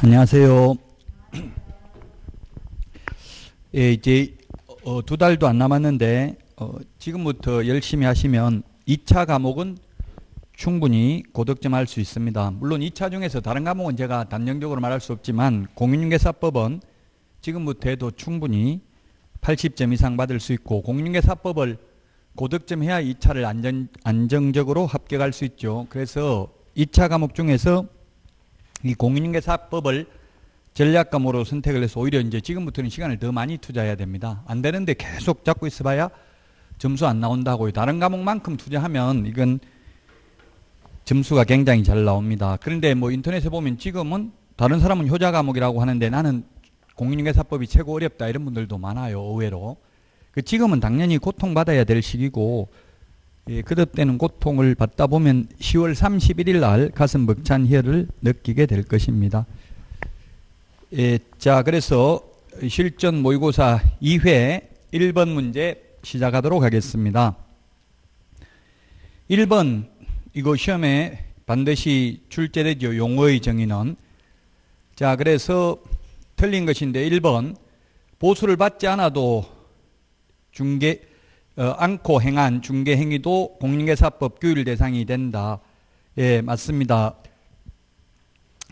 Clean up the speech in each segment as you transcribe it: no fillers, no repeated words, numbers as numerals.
안녕하세요. 예, 이제 두 달도 안 남았는데 지금부터 열심히 하시면 2차 과목은 충분히 고득점 할 수 있습니다. 물론 2차 중에서 다른 과목은 제가 단정적으로 말할 수 없지만 공인중개사법은 지금부터 해도 충분히 80점 이상 받을 수 있고, 공인중개사법을 고득점 해야 2차를 안정적으로 합격할 수 있죠. 그래서 2차 과목 중에서 이 공인중개사법을 전략 과목으로 선택을 해서 오히려 이제 지금부터는 시간을 더 많이 투자해야 됩니다. 안 되는데 계속 잡고 있어봐야 점수 안 나온다고요. 다른 과목만큼 투자하면 이건 점수가 굉장히 잘 나옵니다. 그런데 뭐 인터넷에 보면 지금은 다른 사람은 효자 과목이라고 하는데 나는 공인중개사법이 최고 어렵다 이런 분들도 많아요. 의외로. 지금은 당연히 고통받아야 될 시기고, 예, 거듭되는 고통을 받다 보면 10월 31일 날 가슴 벅찬 혈을 느끼게 될 것입니다. 예, 자, 그래서 실전 모의고사 2회 1번 문제 시작하도록 하겠습니다. 1번, 이거 시험에 반드시 출제되죠. 용어의 정의는. 자, 그래서 틀린 것인데 1번, 보수를 받지 않아도 않고 행한 중개행위도 공인중개사법 규율 대상이 된다. 예, 맞습니다.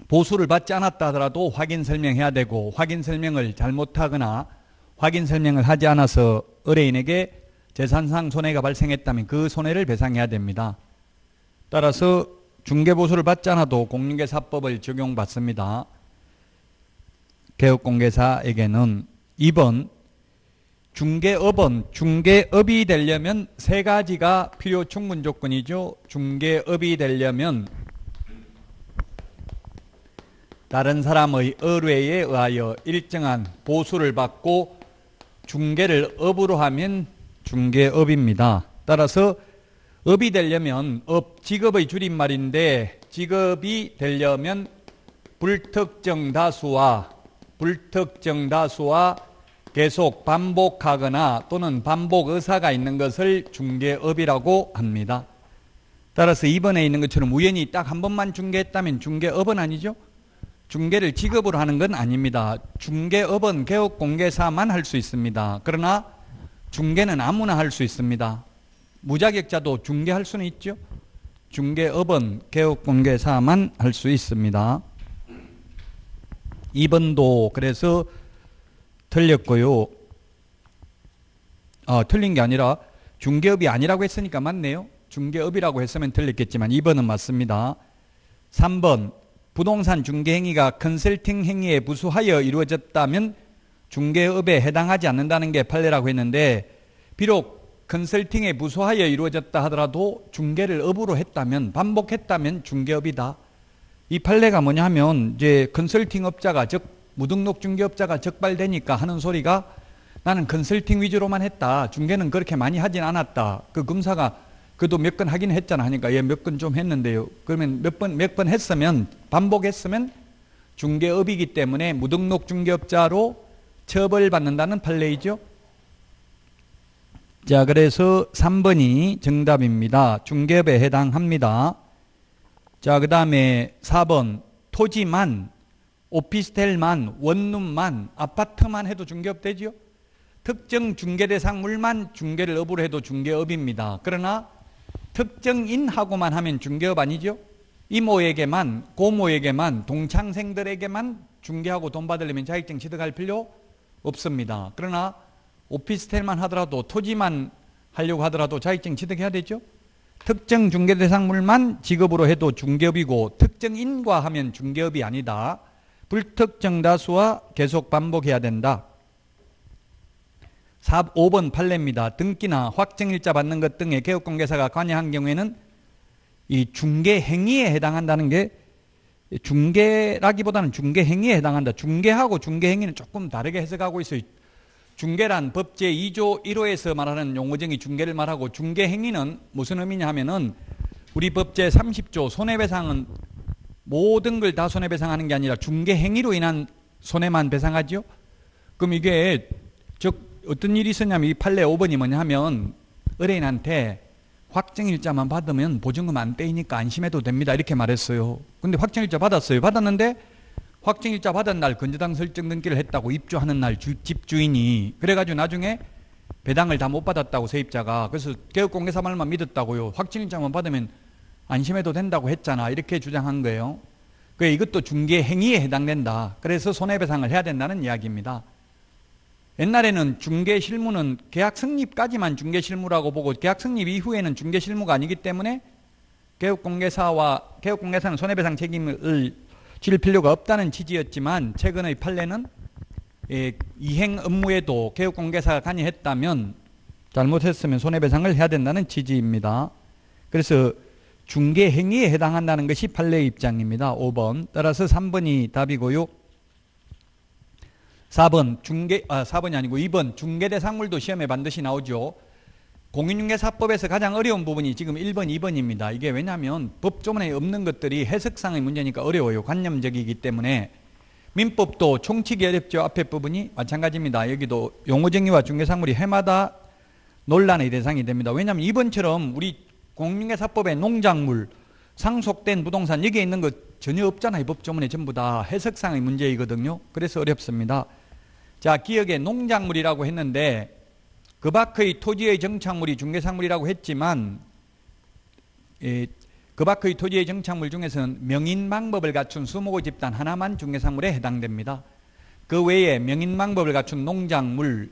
보수를 받지 않았다 하더라도 확인 설명해야 되고, 확인 설명을 잘못하거나 확인 설명을 하지 않아서 의뢰인에게 재산상 손해가 발생했다면 그 손해를 배상해야 됩니다. 따라서 중개보수를 받지 않아도 공인중개사법을 적용받습니다. 개업공개사에게는. 2번, 중개업은 중개업이 되려면 세 가지가 필요 충분 조건이죠. 중개업이 되려면 다른 사람의 의뢰에 의하여 일정한 보수를 받고 중개를 업으로 하면 중개업입니다. 따라서 업이 되려면 직업의 줄임말인데, 직업이 되려면 불특정 다수와 계속 반복하거나 또는 반복 의사가 있는 것을 중개업이라고 합니다. 따라서 2번에 있는 것처럼 우연히 딱 한 번만 중개했다면 중개업은 아니죠. 중개를 직업으로 하는 건 아닙니다. 중개업은 개업공개사만 할 수 있습니다. 그러나 중개는 아무나 할 수 있습니다. 무자격자도 중개할 수는 있죠. 중개업은 개업공개사만 할 수 있습니다. 2번도 그래서 틀렸고요. 틀린 게 아니라 중개업이 아니라고 했으니까 맞네요. 중개업이라고 했으면 틀렸겠지만 2번은 맞습니다. 3번, 부동산 중개행위가 컨설팅 행위에 부수하여 이루어졌다면 중개업에 해당하지 않는다는 게 판례라고 했는데, 비록 컨설팅에 부수하여 이루어졌다 하더라도 중개를 업으로 했다면, 반복했다면 중개업이다. 이 판례가 뭐냐 하면, 이제 컨설팅 업자가, 즉 무등록 중개업자가 적발되니까 하는 소리가, 나는 컨설팅 위주로만 했다, 중개는 그렇게 많이 하진 않았다. 그 검사가 그래도 몇 건 하긴 했잖아 하니까, 예, 몇 건 좀 했는데요. 그러면 몇 번 했으면, 반복했으면 중개업이기 때문에 무등록 중개업자로 처벌받는다는 판례이죠. 자, 그래서 3번이 정답입니다. 중개업에 해당합니다. 자, 그 다음에 4번, 토지만, 오피스텔만, 원룸만, 아파트만 해도 중개업 되죠. 특정 중개대상물만 중개를 업으로 해도 중개업입니다. 그러나 특정인하고만 하면 중개업 아니죠. 이모에게만, 고모에게만, 동창생들에게만 중개하고 돈 받으려면 자격증 취득할 필요 없습니다. 그러나 오피스텔만 하더라도, 토지만 하려고 하더라도 자격증 취득해야 되죠. 특정 중개대상물만 직업으로 해도 중개업이고, 특정인과 하면 중개업이 아니다. 불특정 다수와 계속 반복해야 된다. 5번 판례입니다. 등기나 확정일자 받는 것 등에 개업공개사가 관여한 경우에는 이 중개행위에 해당한다는 게, 중개라기보다는 중개행위에 해당한다. 중개하고 중개행위는 조금 다르게 해석하고 있어요. 중개란 법 제2조 1호에서 말하는 용어정의 중개를 말하고, 중개행위는 무슨 의미냐 하면은 우리 법 제30조 손해배상은 모든 걸 다 손해배상하는 게 아니라 중개행위로 인한 손해만 배상하죠. 그럼 이게 어떤 일이 있었냐면, 이 판례 5번이 뭐냐 하면, 의뢰인한테 확정일자만 받으면 보증금 안 떼이니까 안심해도 됩니다 이렇게 말했어요. 근데 확정일자 받았어요. 받았는데 확정일자 받은 날 건조당 설정 등기를 했다고 입주하는 날 집주인이 그래가지고 나중에 배당을 다 못 받았다고 세입자가. 그래서 개업공개사 말만 믿었다고요. 확정일자만 받으면 안심해도 된다고 했잖아. 이렇게 주장한 거예요. 이것도 중개 행위에 해당된다. 그래서 손해배상을 해야 된다는 이야기입니다. 옛날에는 중개 실무는 계약 성립까지만 중개 실무라고 보고 계약 성립 이후에는 중개 실무가 아니기 때문에 개업공개사는 손해배상 책임을 질 필요가 없다는 취지였지만 최근의 판례는 이행 업무에도 개업공개사가 관여했다면 잘못했으면 손해배상을 해야 된다는 취지입니다. 그래서 중개 행위에 해당한다는 것이 판례의 입장입니다. 5번. 따라서 3번이 답이고요. 4번이 아니고 2번 중개대상물도 시험에 반드시 나오죠. 공인중개사법에서 가장 어려운 부분이 지금 1번, 2번입니다. 이게 왜냐하면 법조문에 없는 것들이 해석상의 문제니까 어려워요. 관념적이기 때문에. 민법도 총치기 어렵죠. 앞에 부분이 마찬가지입니다. 여기도 용어정의와 중개상물이 해마다 논란의 대상이 됩니다. 왜냐하면 이번처럼 우리 공인중개사법의 농작물, 상속된 부동산 여기에 있는 것 전혀 없잖아요. 법조문에 전부 다 해석상의 문제이거든요. 그래서 어렵습니다. 자, 기억에 농작물이라고 했는데 그 밖의 토지의 정착물이 중개상물이라고 했지만 그 밖의 토지의 정착물 중에서는 명인 방법을 갖춘 수목의 집단 하나만 중개상물에 해당됩니다. 그 외에 명인 방법을 갖춘 농작물,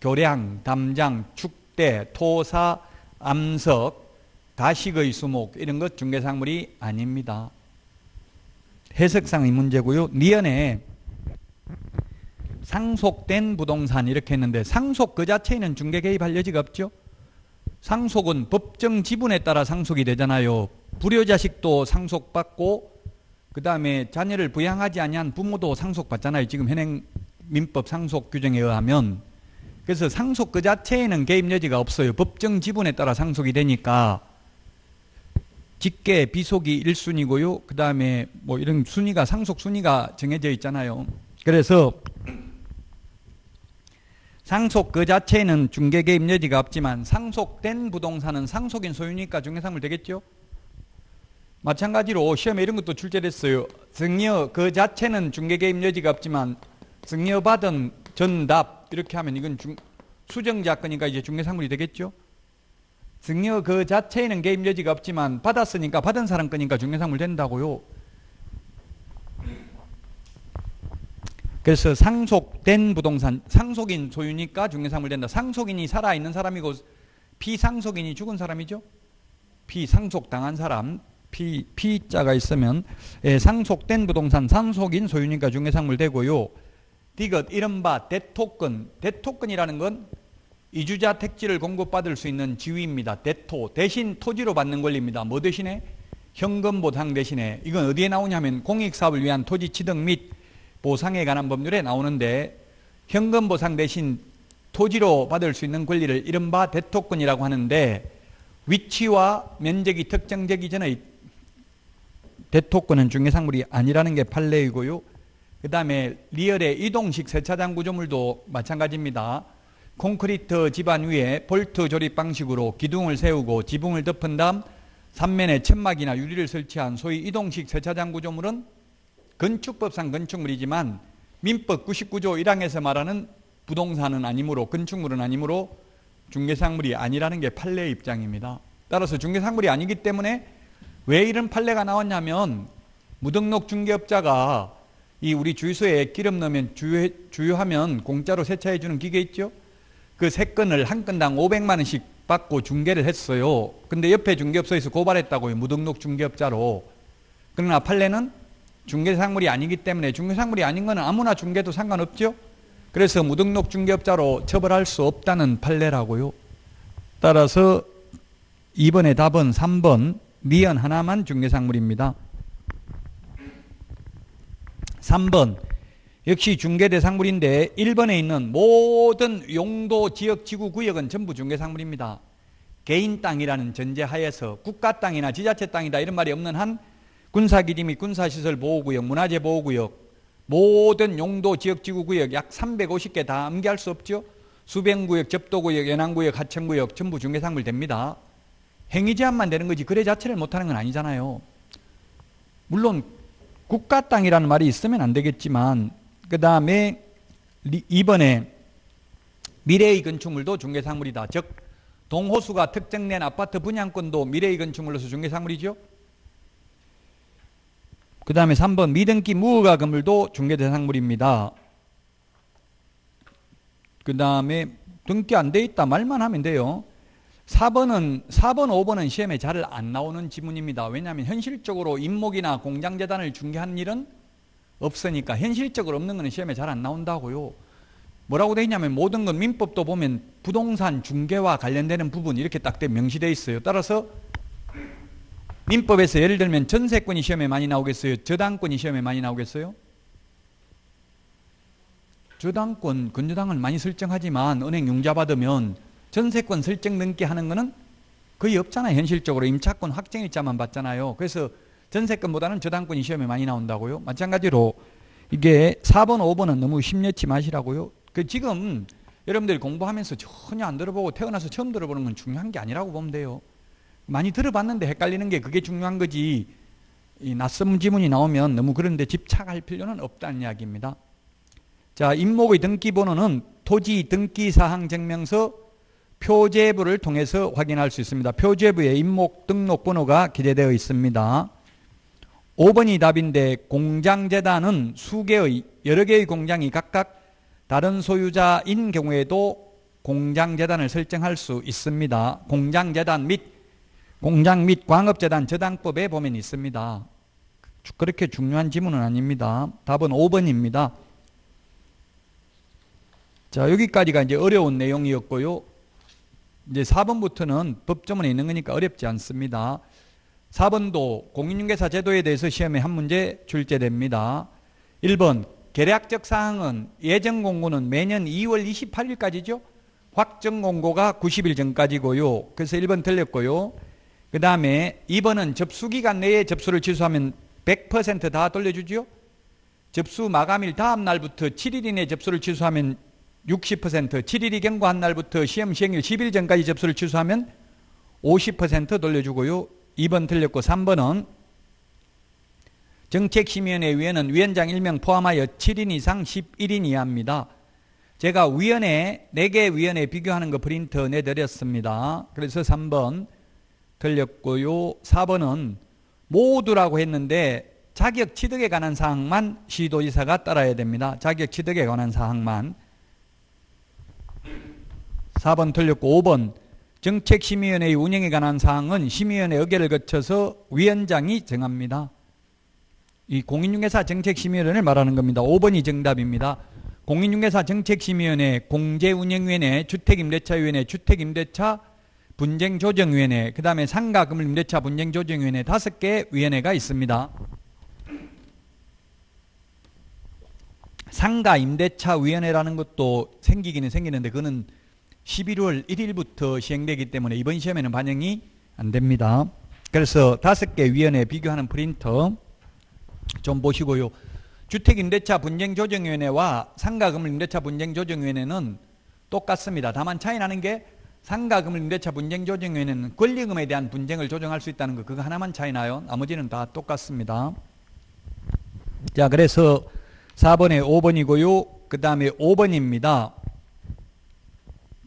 교량, 담장, 축대, 토사, 암석, 가식의 수목 이런 것 중개상물이 아닙니다. 해석상의 문제고요. 니은에 상속된 부동산 이렇게 했는데 상속 그 자체에는 중개 개입할 여지가 없죠. 상속은 법정 지분에 따라 상속이 되잖아요. 불효자식도 상속받고 그 다음에 자녀를 부양하지 아니한 부모도 상속받잖아요. 지금 현행 민법 상속 규정에 의하면. 그래서 상속 그 자체에는 개입 여지가 없어요. 법정 지분에 따라 상속이 되니까 직계 비속이 1순위고요. 그 다음에 뭐 이런 순위가 상속 순위가 정해져 있잖아요. 그래서 상속 그 자체에는 중개 개입 여지가 없지만 상속된 부동산은 상속인 소유니까 중개상물 되겠죠. 마찬가지로 시험에 이런 것도 출제됐어요. 증여 그 자체는 중개 개입 여지가 없지만 증여받은 전답 이렇게 하면 이건 수정자 거니까 이제 중개상물이 되겠죠. 증여 그 자체에는 개입 여지가 없지만 받았으니까 받은 사람 거니까 중개상물 된다고요. 그래서 상속된 부동산, 상속인 소유니까 중개상물 된다. 상속인이 살아있는 사람이고 피상속인이 죽은 사람이죠. 피상속당한 사람, 피자가 있으면 상속된 부동산 상속인 소유니까 중개상물 되고요. 디귿 이른바 대토권, 대토권이라는 건 이주자 택지를 공급받을 수 있는 지위입니다. 대토, 대신 토지로 받는 권리입니다. 뭐 대신에? 현금 보상 대신에. 이건 어디에 나오냐면 공익사업을 위한 토지 취득 및 보상에 관한 법률에 나오는데 현금 보상 대신 토지로 받을 수 있는 권리를 이른바 대토권이라고 하는데 위치와 면적이 특정되기 전에 대토권은 중개상물이 아니라는 게 판례이고요. 그 다음에 리얼의 이동식 세차장 구조물도 마찬가지입니다. 콘크리트 지반 위에 볼트 조립 방식으로 기둥을 세우고 지붕을 덮은 다음 3면에 천막이나 유리를 설치한 소위 이동식 세차장 구조물은 건축법상 건축물이지만 민법 99조 1항에서 말하는 부동산은 아니므로 건축물은 아니므로 중개상물이 아니라는 게 판례의 입장입니다. 따라서 중개상물이 아니기 때문에 왜 이런 판례가 나왔냐면 무등록 중개업자가 이 우리 주유소에 기름 넣으면 주유하면 공짜로 세차해 주는 기계 있죠? 그 3건을 한 건당 500만 원씩 받고 중개를 했어요. 근데 옆에 중개업소에서 고발했다고요. 무등록 중개업자로. 그러나 판례는 중개상물이 아니기 때문에 중개상물이 아닌 거는 아무나 중개도 상관없죠. 그래서 무등록 중개업자로 처벌할 수 없다는 판례라고요. 따라서 2번의 답은 3번 니은 하나만 중개상물입니다. 3번 역시 중개대상물인데 1번에 있는 모든 용도, 지역, 지구, 구역은 전부 중개상물입니다. 개인 땅이라는 전제하에서 국가 땅이나 지자체 땅이다 이런 말이 없는 한 군사기지 및 군사시설 보호구역, 문화재 보호구역, 모든 용도, 지역, 지구, 구역 약 350개 다 암기할 수 없죠. 수변구역, 접도구역, 연안구역, 하천구역 전부 중개상물 됩니다. 행위 제한만 되는 거지 거래 자체를 못하는 건 아니잖아요. 물론 국가 땅이라는 말이 있으면 안 되겠지만, 그 다음에 2번에 미래의 건축물도 중개상물이다. 즉 동호수가 특정된 아파트 분양권도 미래의 건축물로서 중개상물이죠. 그 다음에 3번 미등기 무허가 건물도 중개대상물입니다. 그 다음에 등기 안 돼 있다 말만 하면 돼요. 4번, 5번은 시험에 잘 안 나오는 지문입니다. 왜냐하면 현실적으로 임목이나 공장재단을 중개하는 일은 없으니까 현실적으로 없는 것은 시험에 잘 안 나온다고요. 뭐라고 되어 있냐면 모든 건 민법도 보면 부동산 중개와 관련되는 부분 이렇게 딱 명시되어 있어요. 따라서 민법에서 예를 들면 전세권이 시험에 많이 나오겠어요? 저당권이 시험에 많이 나오겠어요? 저당권, 건저당을 많이 설정하지만 은행 융자 받으면 전세권 설정 등기 하는 거는 거의 없잖아요. 현실적으로 임차권 확정일자만 받잖아요. 그래서 전세권보다는 저당권이 시험에 많이 나온다고요. 마찬가지로 이게 4번, 5번은 너무 심려치 마시라고요. 지금 여러분들이 공부하면서 전혀 안 들어보고 태어나서 처음 들어보는 건 중요한 게 아니라고 보면 돼요. 많이 들어봤는데 헷갈리는 게 그게 중요한 거지. 이 낯선 지문이 나오면 너무 그런데 집착할 필요는 없다는 이야기입니다. 자, 임목의 등기번호는 토지 등기사항증명서 표제부를 통해서 확인할 수 있습니다. 표제부에 임목 등록번호가 기재되어 있습니다. 5번이 답인데 공장재단은 수개의 여러 개의 공장이 각각 다른 소유자인 경우에도 공장재단을 설정할 수 있습니다. 공장 및 광업재단 저당법에 보면 있습니다. 그렇게 중요한 지문은 아닙니다. 답은 5번입니다. 자, 여기까지가 이제 어려운 내용이었고요. 이제 4번부터는 법조문에 있는 거니까 어렵지 않습니다. 4번도 공인중개사 제도에 대해서 시험에 한 문제 출제됩니다. 1번 계략적 사항은 예정 공고는 매년 2월 28일까지죠. 확정 공고가 90일 전까지고요. 그래서 1번 틀렸고요. 그 다음에 2번은 접수기간 내에 접수를 취소하면 100% 다 돌려주죠. 접수 마감일 다음 날부터 7일 이내 접수를 취소하면 60%, 7일이 경과한 날부터 시험 시행일 10일 전까지 접수를 취소하면 50% 돌려주고요. 2번 틀렸고 3번은 정책심의위원회 위원은 위원장 1명 포함하여 7인 이상 11인 이하입니다. 제가 위원회 4개 위원회 비교하는 거 프린터 내드렸습니다. 그래서 3번 틀렸고요. 4번은 모두라고 했는데 자격 취득에 관한 사항만 시도지사가 따라야 됩니다. 자격 취득에 관한 사항만. 4번 틀렸고 5번 정책심의위원회의 운영에 관한 사항은 심의위원회 의결을 거쳐서 위원장이 정합니다. 이 공인중개사 정책심의위원회를 말하는 겁니다. 5번이 정답입니다. 공인중개사 정책심의위원회, 공제운영위원회, 주택임대차위원회, 주택임대차 분쟁조정위원회, 그 다음에 상가건물임대차 분쟁조정위원회 5개 위원회가 있습니다. 상가임대차위원회라는 것도 생기기는 생기는데 그거는 11월 1일부터 시행되기 때문에 이번 시험에는 반영이 안 됩니다. 그래서 5개 위원회 비교하는 프린터 좀 보시고요. 주택임대차 분쟁조정위원회와 상가건물임대차 분쟁조정위원회는 똑같습니다. 다만 차이 나는 게 상가건물임대차 분쟁조정위원회는 권리금에 대한 분쟁을 조정할 수 있다는 거 그거 하나만 차이 나요. 나머지는 다 똑같습니다. 자, 그래서 4번에 5번이고요. 그 다음에 5번입니다.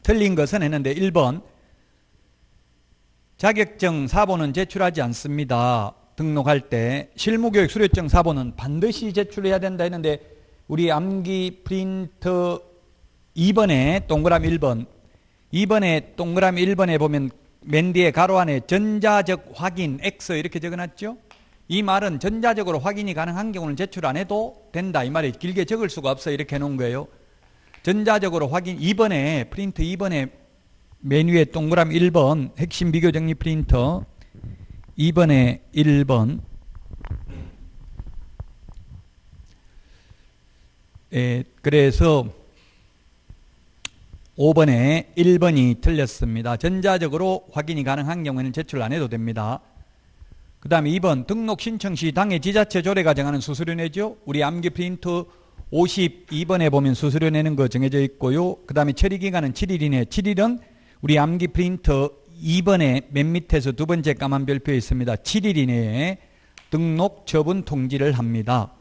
틀린 것은 했는데 1번 자격증 사본은 제출하지 않습니다. 등록할 때 실무교육 수료증 사본은 반드시 제출해야 된다 했는데 우리 암기 프린터 2번에 동그라미 1번 2번에 동그라미 1번에 보면 맨 뒤에 가로 안에 전자적 확인 X 이렇게 적어놨죠. 이 말은 전자적으로 확인이 가능한 경우는 제출 안 해도 된다 이 말이 길게 적을 수가 없어 이렇게 해놓은 거예요. 전자적으로 확인 2번에 프린터 2번에 맨 위에 동그라미 1번 핵심 비교 정리 프린터 2번에 1번 그래서 5번에 1번이 틀렸습니다. 전자적으로 확인이 가능한 경우에는 제출 안 해도 됩니다. 그 다음에 2번 등록 신청 시 당해 지자체 조례가 정하는 수수료 내죠. 우리 암기 프린터 52번에 보면 수수료 내는 거 정해져 있고요. 그 다음에 처리기간은 7일 이내 7일은 우리 암기 프린터 2번에 맨 밑에서 두 번째 까만 별표에 있습니다. 7일 이내에 등록 처분 통지를 합니다.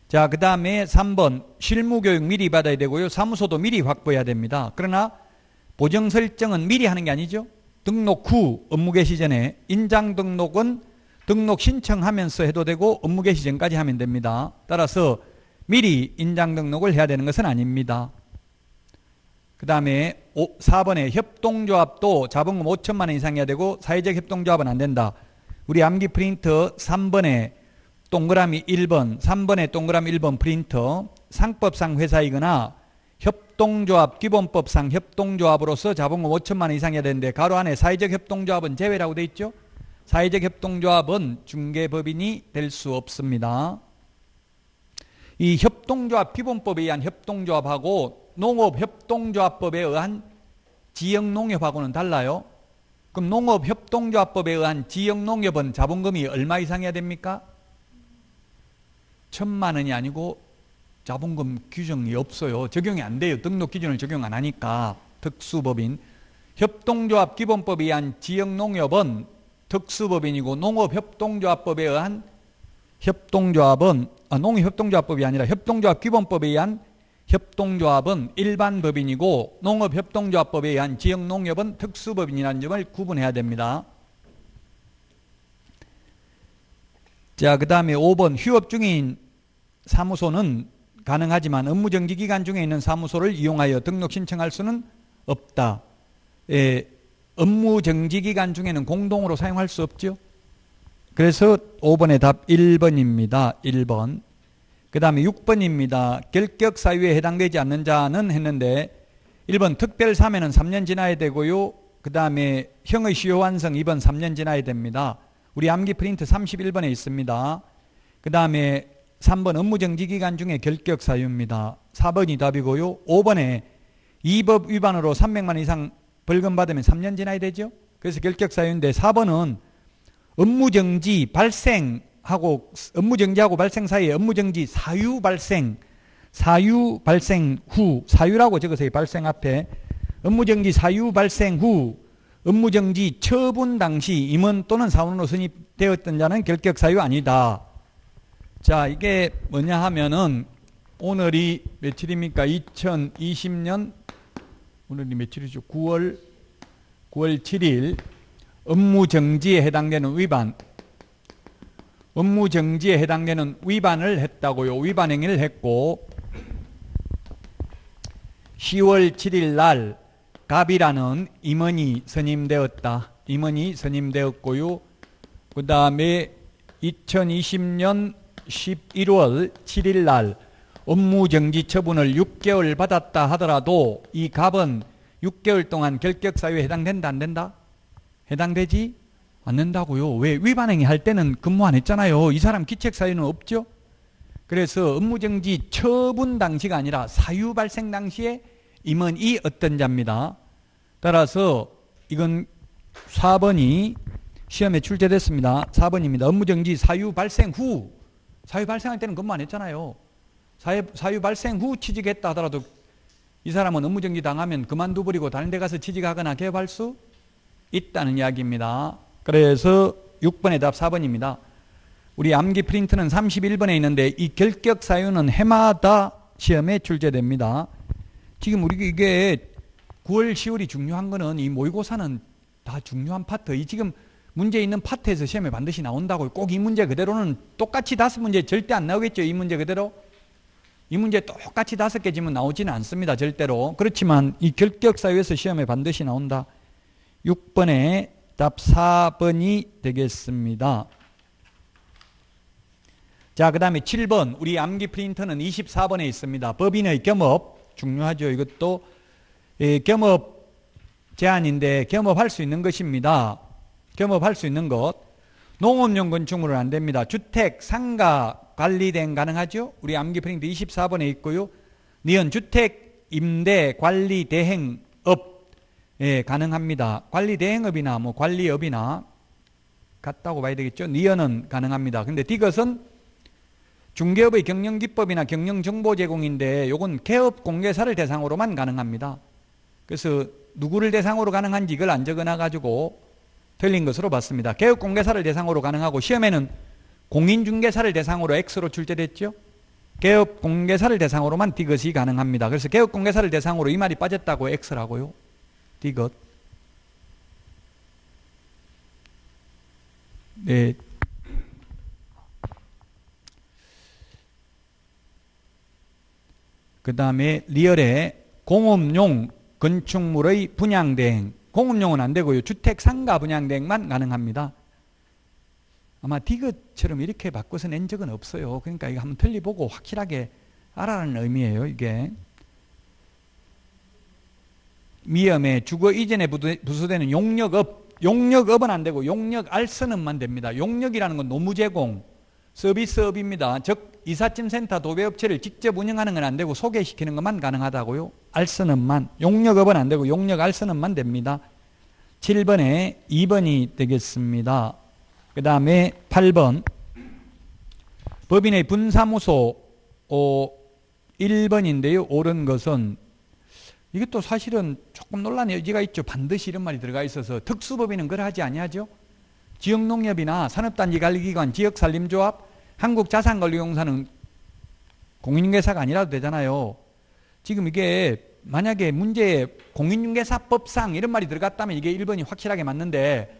자, 그 다음에 3번 실무교육 미리 받아야 되고요. 사무소도 미리 확보해야 됩니다. 그러나 보정 설정은 미리 하는 게 아니죠. 등록 후 업무 개시 전에, 인장 등록은 등록 신청하면서 해도 되고 업무 개시 전까지 하면 됩니다. 따라서 미리 인장 등록을 해야 되는 것은 아닙니다. 그 다음에 4번에 협동조합도 자본금 5천만 원 이상 해야 되고 사회적 협동조합은 안 된다. 우리 암기 프린터 3번에 동그라미 1번, 3번에 동그라미 1번 프린터, 상법상 회사이거나 협동조합 기본법상 협동조합으로서 자본금 5천만 원 이상 해야 되는데 가로 안에 사회적 협동조합은 제외라고 돼 있죠. 사회적 협동조합은 중개법인이 될 수 없습니다. 이 협동조합 기본법에 의한 협동조합하고 농업협동조합법에 의한 지역농협하고는 달라요. 그럼 농업협동조합법에 의한 지역농협은 자본금이 얼마 이상 해야 됩니까? 1,000만 원이 아니고 자본금 규정이 없어요. 적용이 안 돼요. 등록 기준을 적용 안 하니까. 특수법인. 협동조합 기본법에 의한 지역농협은 특수법인이고 농업협동조합법에 의한 협동조합은 농업협동조합법이 아니라 협동조합 기본법에 의한 협동조합은 일반 법인이고 농업협동조합법에 의한 지역농협은 특수법인이라는 점을 구분해야 됩니다. 자, 그 다음에 5번 휴업 중인 사무소는 가능하지만 업무정지 기간 중에 있는 사무소를 이용하여 등록 신청할 수는 없다. 업무정지 기간 중에는 공동으로 사용할 수 없죠. 그래서 5번의 답 1번입니다. 1번. 그 다음에 6번입니다. 결격 사유에 해당되지 않는 자는 했는데 1번 특별 사면은 3년 지나야 되고요. 그 다음에 형의 시효 완성 2번 3년 지나야 됩니다. 우리 암기 프린트 31번에 있습니다. 그 다음에 3번 업무정지 기간 중에 결격 사유입니다. 4번이 답이고요. 5번에 이 법 위반으로 300만 원 이상 벌금 받으면 3년 지나야 되죠. 그래서 결격 사유인데 4번은 업무정지 발생하고 업무정지하고 발생 사이에 업무정지 사유 발생 후 사유라고 적으세요. 발생 앞에 업무정지 사유 발생 후 업무정지 처분 당시 임원 또는 사원으로 선임되었던 자는 결격 사유 아니다. 자, 이게 뭐냐 하면은 오늘이 며칠입니까? 2020년 오늘이 며칠이죠? 9월 7일 업무정지에 해당되는 위반 업무정지에 해당되는 위반을 했다고요. 위반 행위를 했고 10월 7일 날 갑이라는 임원이 선임되었다. 임원이 선임되었고요. 그 다음에 2020년 11월 7일 날 업무정지 처분을 6개월 받았다 하더라도 이 갑은 6개월 동안 결격 사유에 해당된다 안 된다? 해당되지 않는다고요. 왜? 위반행위 할 때는 근무 안 했잖아요. 이 사람 기책 사유는 없죠. 그래서 업무정지 처분 당시가 아니라 사유 발생 당시에 임원이 어떤 자입니다. 따라서 이건 4번이 시험에 출제됐습니다. 4번입니다. 업무정지 사유 발생 후 사유 발생할 때는 근무 안 했잖아요. 사유 발생 후 취직했다 하더라도 이 사람은 업무정지 당하면 그만둬버리고 다른 데 가서 취직하거나 개업할 수 있다는 이야기입니다. 그래서 6번의 답 4번입니다. 우리 암기 프린트는 31번에 있는데 이 결격 사유는 해마다 시험에 출제됩니다. 지금 우리 이게 9월 10월이 중요한 거는 이 모의고사는 다 중요한 파트. 이 지금 문제 있는 파트에서 시험에 반드시 나온다고요. 꼭 이 문제 그대로는 똑같이 5문제 절대 안 나오겠죠. 이 문제 그대로. 이 문제 똑같이 5개 지문 나오지는 않습니다. 절대로. 그렇지만 이 결격 사유에서 시험에 반드시 나온다. 6번의 답 4번이 되겠습니다. 자, 그 다음에 7번. 우리 암기 프린터는 24번에 있습니다. 법인의 겸업. 중요하죠. 이것도 겸업 제한인데 겸업할 수 있는 것입니다. 겸업할 수 있는 것. 농업용 건축물은 안 됩니다. 주택, 상가 관리대행 가능하죠? 우리 암기 프린트 24번에 있고요. 니은 주택, 임대, 관리, 대행업 가능합니다. 관리 대행업이나 뭐 관리업이나 같다고 봐야 되겠죠. 니은은 가능합니다. 근데 디귿은 중개업의 경영기법이나 경영정보 제공인데 요건 개업 공개사를 대상으로만 가능합니다. 그래서 누구를 대상으로 가능한지 이걸 안 적어놔가지고 틀린 것으로 봤습니다. 개업 공개사를 대상으로 가능하고 시험에는 공인중개사를 대상으로 X로 출제됐죠. 개업공개사를 대상으로만 디귿이 가능합니다. 그래서 개업공개사를 대상으로 이 말이 빠졌다고 X라고요. 디귿. 네. 그 다음에 리얼에 공업용 건축물의 분양대행. 공업용은 안 되고요. 주택 상가 분양대행만 가능합니다. 아마 디귿처럼 이렇게 바꿔서 낸 적은 없어요. 그러니까 이거 한번 틀리보고 확실하게 알아라는 의미예요. 이게 미음에 주거 이전에 부수되는 용역업. 용역업은 안 되고 용역알선업만 됩니다. 용역이라는 건 노무 제공, 서비스업입니다. 즉 이삿짐센터, 도배업체를 직접 운영하는 건 안 되고 소개시키는 것만 가능하다고요. 알선업만. 용역업은 안 되고 용역알선업만 됩니다. 7번에 2번이 되겠습니다. 그 다음에 8번 법인의 분사무소 1번인데요. 옳은 것은 이것도 사실은 조금 논란의 여지가 있죠. 반드시 이런 말이 들어가 있어서 특수법인은 그러하지 아니하죠. 지역농협이나 산업단지관리기관, 지역산림조합, 한국자산관리공사는 공인중개사가 아니라도 되잖아요. 지금 이게 만약에 문제에 공인중개사법상 이런 말이 들어갔다면 이게 1번이 확실하게 맞는데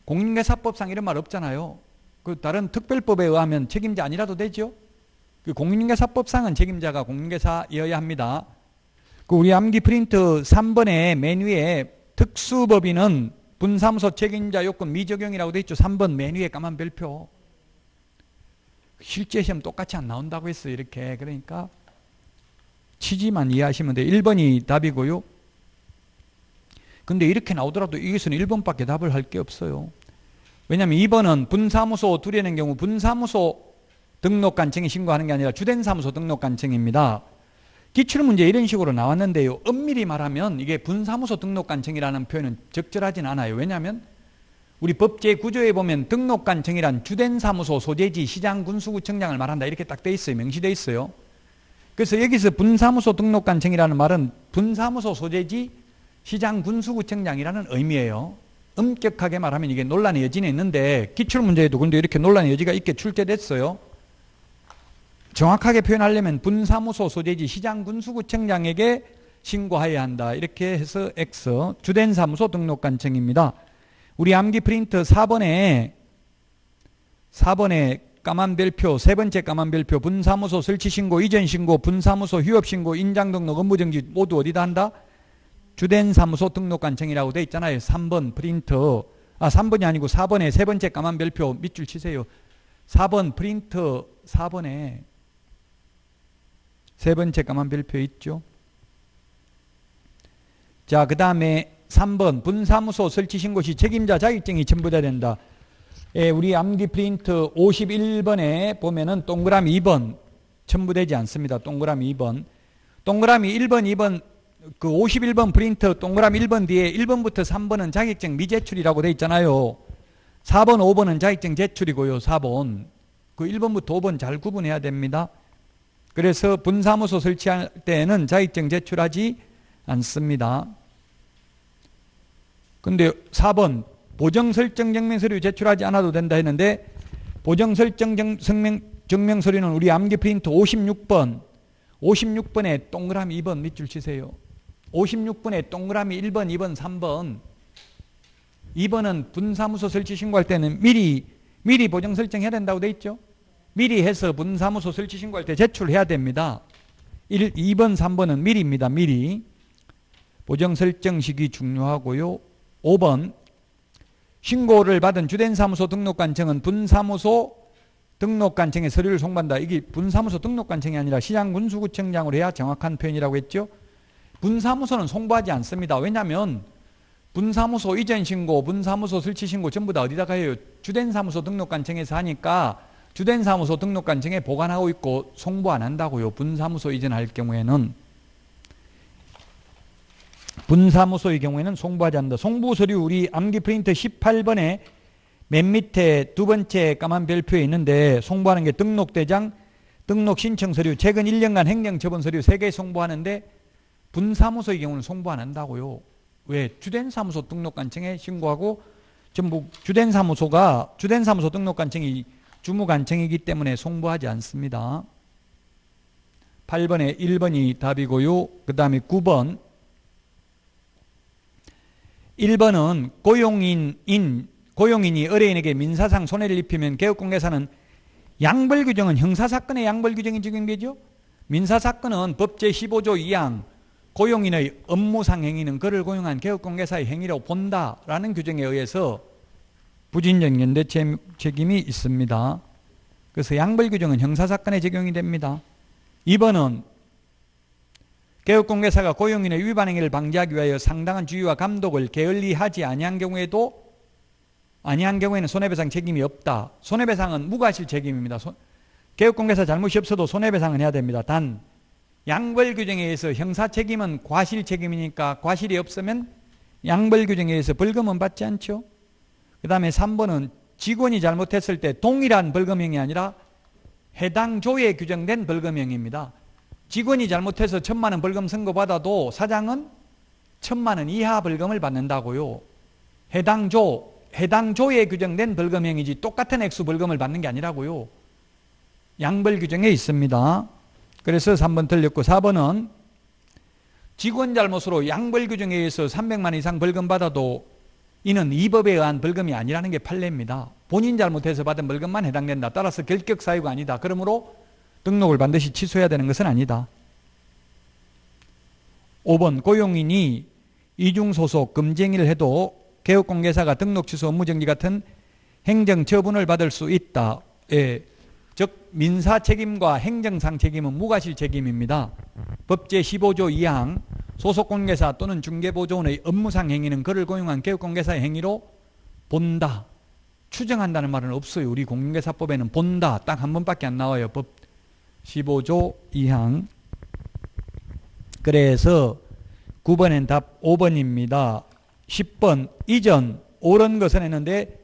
공인중개사법상 이런 말 없잖아요. 그 다른 특별법에 의하면 책임자 아니라도 되죠. 그 공인중개사법상은 책임자가 공인중개사여야 합니다. 그 우리 암기 프린트 3번에 맨 위에 특수법인은 분사무소 책임자 요건 미적용이라고 돼 있죠. 3번 맨 위에 까만 별표. 실제 시험 똑같이 안 나온다고 했어요. 이렇게. 그러니까 취지만 이해하시면 돼요. 1번이 답이고요. 근데 이렇게 나오더라도 여기서는 1번밖에 답을 할 게 없어요. 왜냐하면 2번은 분사무소 둘이라는 경우 분사무소 등록관청에 신고하는 게 아니라 주된사무소 등록관청입니다. 기출문제 이런 식으로 나왔는데요. 엄밀히 말하면 이게 분사무소 등록관청이라는 표현은 적절하진 않아요. 왜냐하면 우리 법 제9조에 보면 등록관청이란 주된사무소 소재지 시장군수구청장을 말한다 이렇게 딱 돼 있어요. 명시돼 있어요. 그래서 여기서 분사무소 등록관청이라는 말은 분사무소 소재지 시장군수구청장이라는 의미예요. 엄격하게 말하면 이게 논란의 여지는 있는데 기출문제에도 근데 이렇게 논란의 여지가 있게 출제됐어요. 정확하게 표현하려면 분사무소 소재지 시장군수구청장에게 신고해야 한다. 이렇게 해서 X 주된사무소 등록관청입니다. 우리 암기 프린트 4번에 까만 별표 세 번째 까만 별표 분사무소 설치신고, 이전신고, 분사무소 휴업신고, 인장등록, 업무정지 모두 어디다 한다? 주된사무소 등록관청이라고 돼 있잖아요. 3번 프린트 3번이 아니고 4번에 세 번째 까만 별표 밑줄 치세요. 4번 프린트 4번에 세 번째 까만 별표 있죠. 자, 그 다음에 3번 분사무소 설치신고 시 책임자 자격증이 첨부돼야 된다. 우리 암기 프린트 51번에 보면은 동그라미 2번 첨부되지 않습니다. 동그라미 2번. 동그라미 1번, 2번 그 51번 프린트 동그라미 1번 뒤에 1번부터 3번은 자격증 미제출이라고 돼 있잖아요. 4번, 5번은 자격증 제출이고요. 4번. 그 1번부터 5번 잘 구분해야 됩니다. 그래서 분사무소 설치할 때는 자격증 제출하지 않습니다. 근데 4번 보정설정 증명서류 제출하지 않아도 된다 했는데 보정설정 증명서류는 우리 암기 프린트 56번에 동그라미 2번 밑줄 치세요. 56번에 동그라미 1번, 2번, 3번 2번은 분사무소 설치 신고할 때는 미리 보정 설정해야 된다고 돼 있죠. 미리 해서 분사무소 설치 신고할 때 제출해야 됩니다. 2번, 3번은 미리입니다. 미리. 보정 설정 시기 중요하고요. 5번 신고를 받은 주된사무소 등록관청은 분사무소 등록관청에 서류를 송부한다. 이게 분사무소 등록관청이 아니라 시장군수구청장으로 해야 정확한 표현이라고 했죠. 분사무소는 송부하지 않습니다. 왜냐하면 분사무소 이전 신고, 분사무소 설치 신고 전부 다 어디다가 해요? 주된사무소 등록관청에서 하니까 주된사무소 등록관청에 보관하고 있고 송부 안 한다고요. 분사무소 이전할 경우에는. 분사무소의 경우에는 송부하지 않는다. 송부서류 우리 암기 프린트 18번에 맨 밑에 두 번째 까만 별표에 있는데 송부하는 게 등록대장, 등록신청서류, 최근 1년간 행정처분서류 3개 송부하는데 분사무소의 경우는 송부 안 한다고요. 왜? 주된사무소 등록관청에 신고하고 전부 주된사무소 등록관청이 주무관청이기 때문에 송부하지 않습니다. 8번에 1번이 답이고요. 그 다음에 9번 1번은 고용인이 의뢰인에게 민사상 손해를 입히면 개업공개사는 양벌규정은 형사사건의 양벌규정이 적용되죠. 민사사건은 법 제15조 2항 고용인의 업무상 행위는 그를 고용한 개업공개사의 행위라고 본다라는 규정에 의해서 부진적 연대 책임이 있습니다. 그래서 양벌규정은 형사사건에 적용이 됩니다. 2번은 개업공개사가 고용인의 위반 행위를 방지하기 위하여 상당한 주의와 감독을 게을리하지 아니한 경우에는 손해배상 책임이 없다. 손해배상은 무과실 책임입니다. 개업공개사 잘못이 없어도 손해배상은 해야 됩니다. 단 양벌규정에 의해서 형사책임은 과실 책임이니까 과실이 없으면 양벌규정에 의해서 벌금은 받지 않죠. 그 다음에 3번은 직원이 잘못했을 때 동일한 벌금형이 아니라 해당 조에 규정된 벌금형입니다. 직원이 잘못해서 1,000만 원 벌금 선고받아도 사장은 1,000만 원 이하 벌금을 받는다고요. 해당 조에 규정된 벌금형이지 똑같은 액수 벌금을 받는 게 아니라고요. 양벌 규정에 있습니다. 그래서 3번 틀렸고 4번은 직원 잘못으로 양벌 규정에 의해서 300만 원 이상 벌금 받아도 이는 이 법에 의한 벌금이 아니라는 게 판례입니다. 본인 잘못해서 받은 벌금만 해당된다. 따라서 결격 사유가 아니다. 그러므로 등록을 반드시 취소해야 되는 것은 아니다. 5번 고용인이 이중소속 금지행위를 해도 개업공개사가 등록 취소 업무정지 같은 행정처분을 받을 수 있다. 예. 즉 민사책임과 행정상 책임은 무과실 책임입니다. 법 제15조 2항 소속공개사 또는 중개보조원의 업무상 행위는 그를 고용한 개업공개사의 행위로 본다. 추정한다는 말은 없어요. 우리 공인중개사법에는 본다. 딱 한 번밖에 안 나와요. 법 15조 2항. 그래서 9번엔 답 5번입니다. 10번 이전 옳은 것은 했는데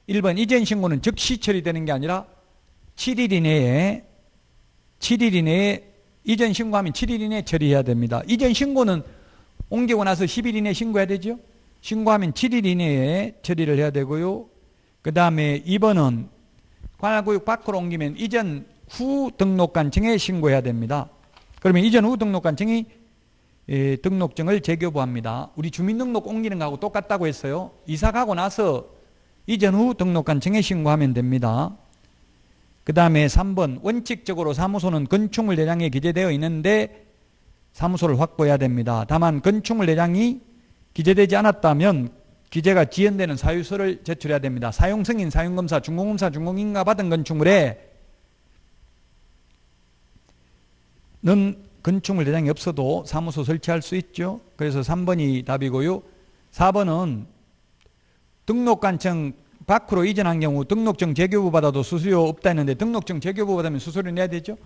1번 이전 신고는 즉시 처리되는 게 아니라 7일 이내에 이전 신고하면 7일 이내에 처리해야 됩니다. 이전 신고는 옮기고 나서 10일 이내에 신고해야 되죠. 신고하면 7일 이내에 처리를 해야 되고요. 그 다음에 2번은 관할구역 밖으로 옮기면 이전 후 등록관청에 신고해야 됩니다. 그러면 이전 후 등록관청이 등록증을 재교부합니다. 우리 주민등록 옮기는 거하고 똑같다고 했어요. 이사 가고 나서 이전 후 등록관청에 신고하면 됩니다. 그 다음에 3번 원칙적으로 사무소는 건축물 대장에 기재되어 있는데 사무소를 확보해야 됩니다. 다만 건축물 대장이 기재되지 않았다면 기재가 지연되는 사유서를 제출해야 됩니다. 사용승인, 사용검사, 준공검사, 준공인가 받은 건축물에 는 건축물 대장이 없어도 사무소 설치할 수 있죠. 그래서 3번이 답이고요. 4번은 등록관청 밖으로 이전한 경우 등록증 재교부 받아도 수수료 없다 했는데 등록증 재교부 받으면 수수료 내야 되죠.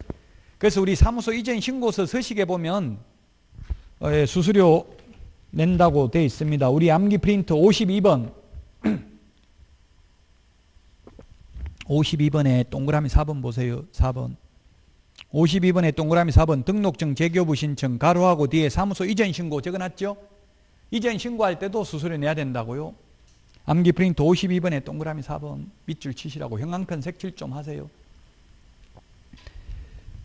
그래서 우리 사무소 이전 신고서 서식에 보면 수수료 낸다고 되어 있습니다. 우리 암기 프린트 52번 52번에 동그라미 4번 보세요. 4번 52번에 동그라미 4번 등록증 재교부 신청 가로하고 뒤에 사무소 이전 신고 적어놨죠. 이전 신고할 때도 수수료 내야 된다고요. 암기 프린트 52번에 동그라미 4번 밑줄 치시라고 형광펜 색칠 좀 하세요.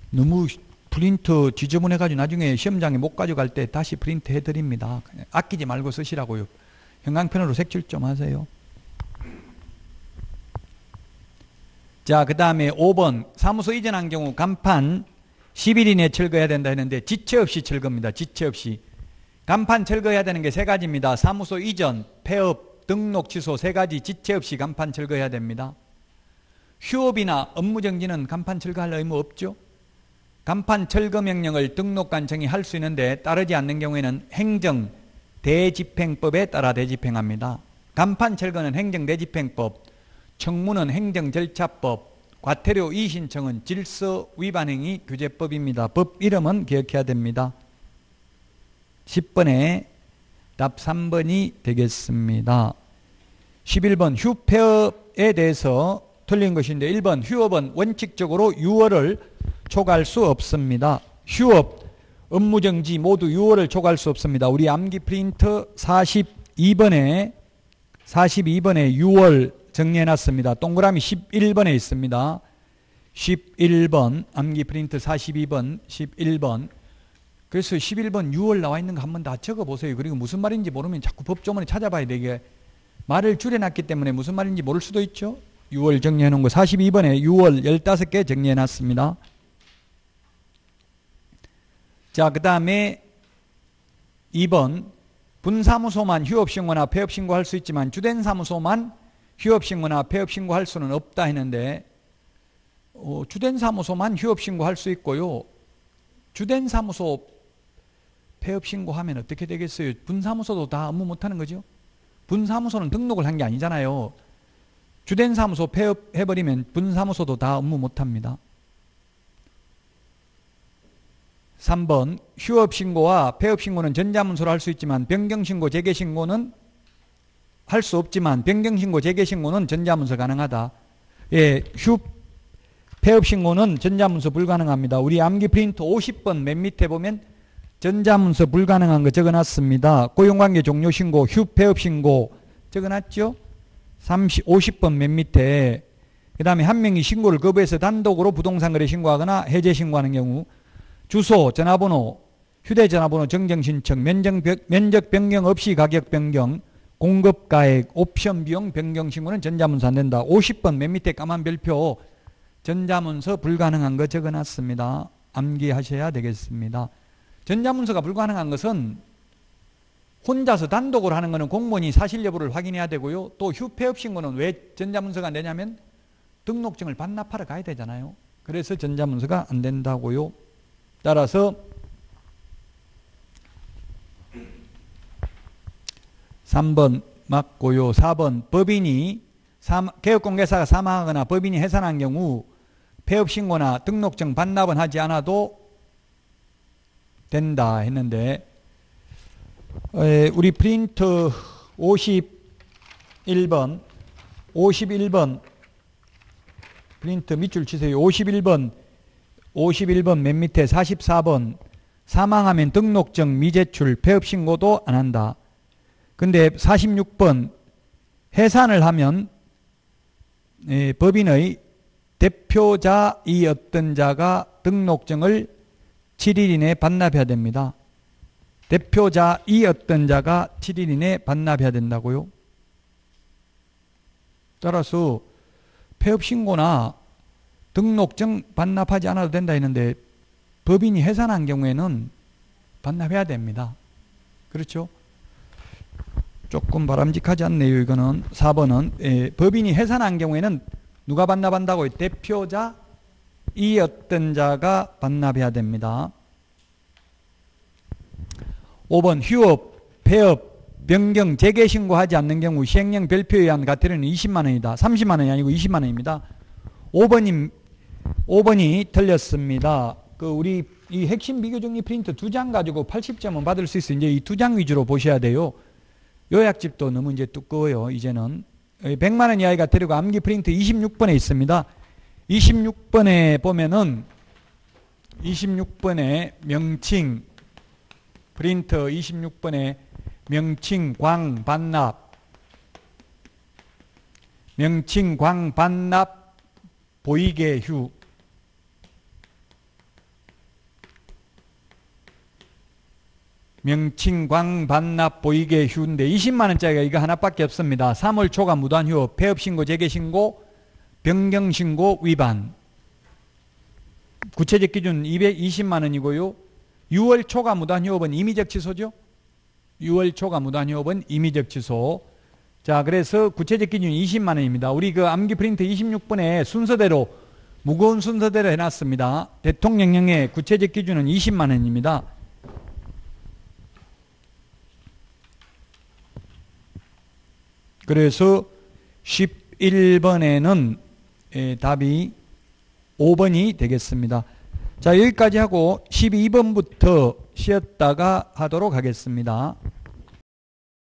너무 프린트 지저분해가지고 나중에 시험장에 못 가져갈 때 다시 프린트 해드립니다. 아끼지 말고 쓰시라고요. 형광펜으로 색칠 좀 하세요. 자, 그 다음에 5번 사무소 이전한 경우 간판 10일 이내에 철거해야 된다 했는데 지체 없이 철거입니다. 지체 없이. 간판 철거해야 되는 게 세 가지입니다. 사무소 이전, 폐업, 등록 취소 세 가지 지체 없이 간판 철거해야 됩니다. 휴업이나 업무정지는 간판 철거할 의무 없죠. 간판 철거 명령을 등록관청이 할 수 있는데 따르지 않는 경우에는 행정 대집행법에 따라 대집행합니다. 간판 철거는 행정 대집행법, 청무는 행정절차법, 과태료 이의신청은 질서 위반행위 규제법입니다. 법 이름은 기억해야 됩니다. 10번에 답 3번이 되겠습니다. 11번 휴폐업에 대해서 틀린 것인데 1번 휴업은 원칙적으로 6월을 초과할 수 없습니다. 휴업, 업무정지 모두 6월을 초과할 수 없습니다. 우리 암기 프린트 42번에 6월 정리해놨습니다. 동그라미 11번에 있습니다. 11번 암기 프린트 42번 11번. 그래서 11번 6월 나와 있는 거 한번 다 적어보세요. 그리고 무슨 말인지 모르면 자꾸 법조문에 찾아봐야 되게 말을 줄여놨기 때문에 무슨 말인지 모를 수도 있죠. 6월 정리해놓은 거 42번에 6월 15개 정리해놨습니다. 자, 그 다음에 2번 분사무소만 휴업신고나 폐업신고할 수 있지만 주된 사무소만 휴업신고나 폐업신고할 수는 없다 했는데 주된 사무소만 휴업신고할 수 있고요. 주된 사무소 폐업신고하면 어떻게 되겠어요? 분사무소도 다 업무 못하는 거죠. 분사무소는 등록을 한 게 아니잖아요. 주된 사무소 폐업해버리면 분사무소도 다 업무 못합니다. 3번 휴업신고와 폐업신고는 전자문서로 할 수 있지만 변경신고, 재개신고는 할 수 없지만 변경신고, 재개신고는 전자문서 가능하다. 예, 폐업신고는 전자문서 불가능합니다. 우리 암기 프린트 50번 맨 밑에 보면 전자문서 불가능한 거 적어놨습니다. 고용관계 종료신고, 폐업신고 적어놨죠? 50번 맨 밑에. 그 다음에 한 명이 신고를 거부해서 단독으로 부동산거래 신고하거나 해제 신고하는 경우 주소, 전화번호, 휴대전화번호 정정신청, 면적 변경 없이 가격 변경, 공급가액, 옵션 비용 변경 신고는 전자문서 안 된다. 50번 맨 밑에 까만 별표 전자문서 불가능한 거 적어놨습니다. 암기하셔야 되겠습니다. 전자문서가 불가능한 것은 혼자서 단독으로 하는 것은 공무원이 사실 여부를 확인해야 되고요. 또 휴폐업신고는 왜 전자문서가 안 되냐면 등록증을 반납하러 가야 되잖아요. 그래서 전자문서가 안 된다고요. 따라서 3번 맞고요. 4번 법인이 개업공개사가 사망하거나 법인이 해산한 경우 폐업신고나 등록증 반납은 하지 않아도 된다 했는데 우리 프린트 51번 프린트 밑줄 치세요. 51번 맨 밑에 44번 사망하면 등록증 미제출 폐업신고도 안 한다. 근데 46번 해산을 하면 법인의 대표자이었던 자가 등록증을 7일 이내에 반납해야 됩니다. 대표자이었던 자가 7일 이내에 반납해야 된다고요. 따라서 폐업신고나 등록증 반납하지 않아도 된다 했는데 법인이 해산한 경우에는 반납해야 됩니다. 그렇죠? 조금 바람직하지 않네요. 이거는 4번은 법인이 해산한 경우에는 누가 반납한다고요? 대표자이었던 자가 반납해야 됩니다. 5번 휴업, 폐업, 변경, 재개신고하지 않는 경우 시행령 별표에 의한 과태료는 20만 원이다. 30만 원이 아니고 20만 원입니다. 5번이 틀렸습니다. 우리 이 핵심 비교정리 프린트 2장 가지고 80점은 받을 수 있어요. 이제 이 2장 위주로 보셔야 돼요. 요약집도 너무 이제 두꺼워요. 이제는 100만 원 이하의 과태료가 암기 프린트 26번에 있습니다. 26번에 보면은 26번에 명칭 프린트 26번에 명칭 광 반납 보이게 휴 명칭광 반납 보이게 휴인데 20만원짜리가 이거 하나밖에 없습니다. 3월 초과 무단 휴업, 폐업신고, 재개신고, 변경신고 위반. 구체적 기준 220만원이고요. 6월 초과 무단 휴업은 임의적 취소죠. 6월 초과 무단 휴업은 임의적 취소. 자, 그래서 구체적 기준 20만원입니다. 우리 그 암기 프린트 26번에 순서대로 무거운 순서대로 해놨습니다. 대통령령의 구체적 기준은 20만원입니다. 그래서 11번에는 답이 5번이 되겠습니다. 자, 여기까지 하고 12번부터 쉬었다가 하도록 하겠습니다.